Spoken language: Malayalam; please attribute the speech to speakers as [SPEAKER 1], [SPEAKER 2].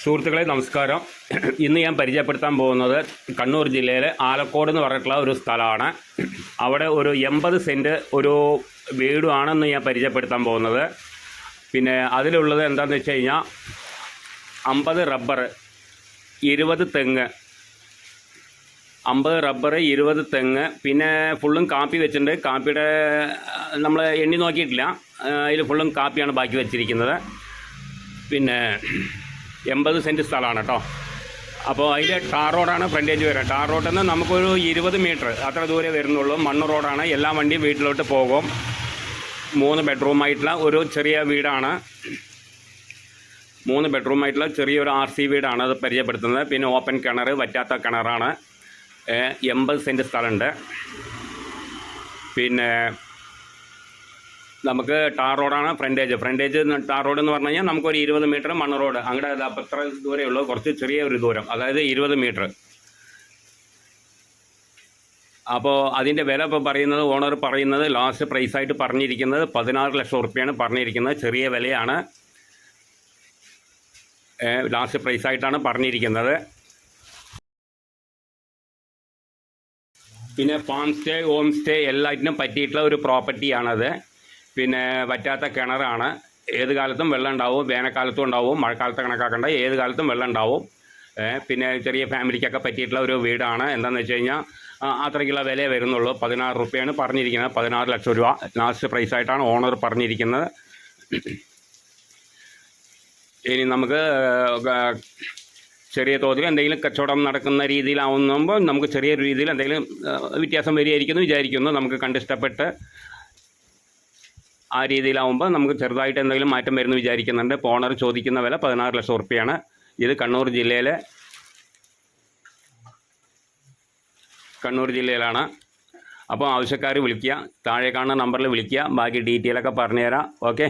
[SPEAKER 1] സുഹൃത്തുക്കളെ നമസ്കാരം. ഇന്ന് ഞാൻ പരിചയപ്പെടുത്താൻ പോകുന്നത് കണ്ണൂർ ജില്ലയിലെ ആലക്കോട് എന്ന് പറഞ്ഞിട്ടുള്ള ഒരു സ്ഥലമാണ്. അവിടെ ഒരു 80 സെൻറ്റ് ഒരു വീടുമാണെന്ന് ഞാൻ പരിചയപ്പെടുത്താൻ പോകുന്നത്. പിന്നെ അതിലുള്ളത് എന്താണെന്ന് വെച്ച് കഴിഞ്ഞാൽ 50 റബ്ബർ, 20 തെങ്ങ്, 50 റബ്ബർ, 20 തെങ്ങ്, പിന്നെ ഫുള്ളും കാപ്പി വെച്ചിട്ടുണ്ട്. കാപ്പിയുടെ നമ്മൾ എണ്ണി നോക്കിയിട്ടില്ല, അതിൽ ഫുള്ളും കാപ്പിയാണ് ബാക്കി വെച്ചിരിക്കുന്നത്. പിന്നെ 80 സെൻറ്റ് സ്ഥലമാണ് കേട്ടോ. അപ്പോൾ അതിൽ ടാർ റോഡാണ് ഫ്രണ്ടേജ് വരിക. ടാർ റോഡിൽ നിന്ന് നമുക്കൊരു 20 മീറ്റർ അത്ര ദൂരെ വരുന്നുള്ളൂ. മണ്ണ് റോഡാണ്. എല്ലാ വണ്ടിയും വീട്ടിലോട്ട് പോകും. 3 ബെഡ്റൂമായിട്ടുള്ള ഒരു ചെറിയ വീടാണ്. 3 ബെഡ്റൂമായിട്ടുള്ള ചെറിയൊരു RC വീടാണ് അത് പരിചയപ്പെടുത്തുന്നത്. പിന്നെ ഓപ്പൺ കിണർ, വറ്റാത്ത കിണറാണ്. 80 സെൻറ്റ് സ്ഥലമുണ്ട്. പിന്നെ നമുക്ക് ടാർ റോഡാണ് ഫ്രണ്ടേജ് ടാർ റോഡ് എന്ന് പറഞ്ഞു കഴിഞ്ഞാൽ നമുക്കൊരു 20 മീറ്റർ മണ്ണ് റോഡ് അങ്ങോട്ട് അപ്പോൾ അത്ര ദൂരമേ ഉള്ളൂ. കുറച്ച് ചെറിയ ഒരു ദൂരം, അതായത് 20 മീറ്റർ. അപ്പോൾ അതിൻ്റെ വില ഇപ്പോൾ പറയുന്നത്, ഓണർ പറയുന്നത് ലാസ്റ്റ് പ്രൈസായിട്ട് പറഞ്ഞിരിക്കുന്നത് 16 ലക്ഷം റുപ്യാണ് പറഞ്ഞിരിക്കുന്നത്. ചെറിയ വിലയാണ്, ലാസ്റ്റ് പ്രൈസായിട്ടാണ് പറഞ്ഞിരിക്കുന്നത്. പിന്നെ ഫാം സ്റ്റേ, ഹോം സ്റ്റേ എല്ലാറ്റിനും പറ്റിയിട്ടുള്ള ഒരു പ്രോപ്പർട്ടിയാണത്. പിന്നെ വറ്റാത്ത കിണറാണ്. ഏത് കാലത്തും വെള്ളം ഉണ്ടാവും. വേനൽക്കാലത്തും ഉണ്ടാവും, മഴക്കാലത്ത് കണക്കാക്കേണ്ട, ഏത് കാലത്തും വെള്ളം ഉണ്ടാവും. പിന്നെ ചെറിയ ഫാമിലിക്കൊക്കെ പറ്റിയിട്ടുള്ള ഒരു വീടാണ്. എന്താണെന്ന് വെച്ച് കഴിഞ്ഞാൽ അത്രയ്ക്കുള്ള വില വരുന്നുള്ളൂ. 16 റുപ്യാണ് പറഞ്ഞിരിക്കുന്നത്. 16 ലക്ഷം രൂപ ലാസ്റ്റ് പ്രൈസായിട്ടാണ് ഓണർ പറഞ്ഞിരിക്കുന്നത്. ഇനി നമുക്ക് ചെറിയ തോതിൽ എന്തെങ്കിലും കച്ചവടം നടക്കുന്ന രീതിയിലാവുമ്പോൾ നമുക്ക് ചെറിയൊരു രീതിയിൽ എന്തെങ്കിലും വ്യത്യാസം വരികയായിരിക്കുമെന്ന് വിചാരിക്കുന്നു. നമുക്ക് കണ്ടിഷ്ടപ്പെട്ട് ആ രീതിയിലാവുമ്പോൾ നമുക്ക് ചെറുതായിട്ട് എന്തെങ്കിലും മാറ്റം വരുമെന്ന് വിചാരിക്കുന്നുണ്ട്. ഇപ്പോൾ ഓണർ ചോദിക്കുന്ന വില 16 ലക്ഷം റുപ്യാണ്. ഇത് കണ്ണൂർ ജില്ലയിലാണ്. അപ്പോൾ ആവശ്യക്കാർ വിളിക്കുക, താഴെ കാണുന്ന നമ്പറിൽ വിളിക്കുക. ബാക്കി ഡീറ്റെയിലൊക്കെ പറഞ്ഞുതരാം. ഓക്കെ.